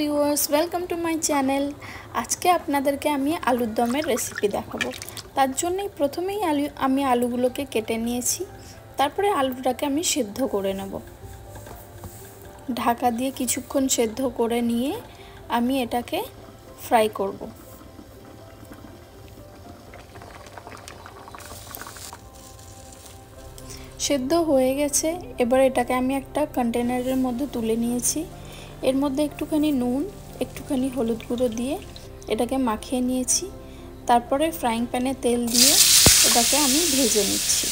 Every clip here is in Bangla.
Viewers, welcome to my channel. আজকে আপনাদেরকে আমি আলুর দমের রেসিপি দেখাবো। তার জন্যই প্রথমেই আমি আলুগুলোকে কেটে নিয়েছি। তারপরে আলুটাকে আমি সেদ্ধ করে নেব। ঢাকা দিয়ে কিছুক্ষণ সেদ্ধ করে নিয়ে আমি এটাকে ফ্রাই করব। সেদ্ধ হয়ে গেছে। এবার এটাকে আমি একটা কন্টেনারের মধ্যে তুলে নিয়েছি। এর মধ্যে একটুখানি নুন, একটুখানি হলুদ গুঁড়ো দিয়ে এটাকে মাখিয়ে নিয়েছি। তারপরে ফ্রাইং প্যানে তেল দিয়ে এটাকে আমি ভেজে নিচ্ছি।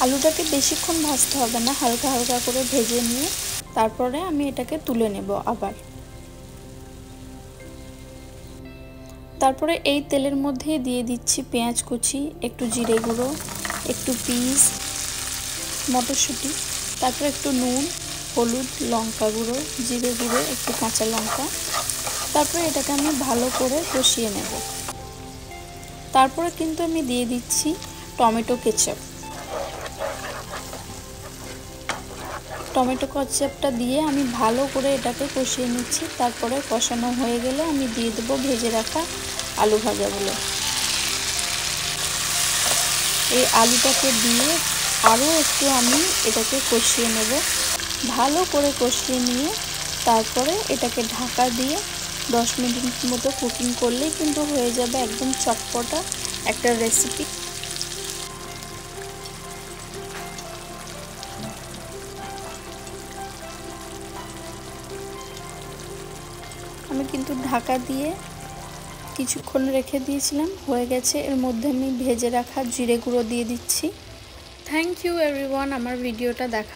আলুটাকে বেশিক্ষণ ভাজতে হবে না, হালকা হালকা করে ভেজে নিয়ে তারপরে আমি এটাকে তুলে নেব আবার। তারপরে এই তেলের মধ্যে দিয়ে দিচ্ছি পেঁয়াজ কুচি, একটু জিরে গুঁড়ো, একটু পিস, মটরশুঁটি, তারপরে একটু নুন, হলুদ, লঙ্কা গুঁড়ো, জিরে গুঁড়ো, একটু কাঁচা লঙ্কা। তারপরে এটাকে আমি ভালো করে কষিয়ে নেব। তারপরে কিন্তু আমি দিয়ে দিচ্ছি টমেটো কেচাপ। টমেটো কেচাপটা দিয়ে আমি ভালো করে এটাকে কষিয়ে নিচ্ছি। তারপরে কষানো হয়ে গেলে আমি দিয়ে দেবো ভেজে রাখা আলু ভাজাগুলো। এই আলুটাকে দিয়ে আরও একটু আমি এটাকে কষিয়ে নেব। ভালো করে কষিয়ে নিয়ে তারপরে এটাকে ঢাকা দিয়ে 10 মিনিট মতো কুকিং করলেই কিন্তু হয়ে যাবে একদম চটপটা একটা রেসিপি। আমি কিন্তু ঢাকা দিয়ে কিছুক্ষণ রেখে দিয়েছিলাম, হয়ে গেছে। এর মধ্যে আমি ভেজে রাখা জিরে গুঁড়ো দিয়ে দিচ্ছি। থ্যাংক ইউ এভরিওয়ান আমার ভিডিওটা দেখা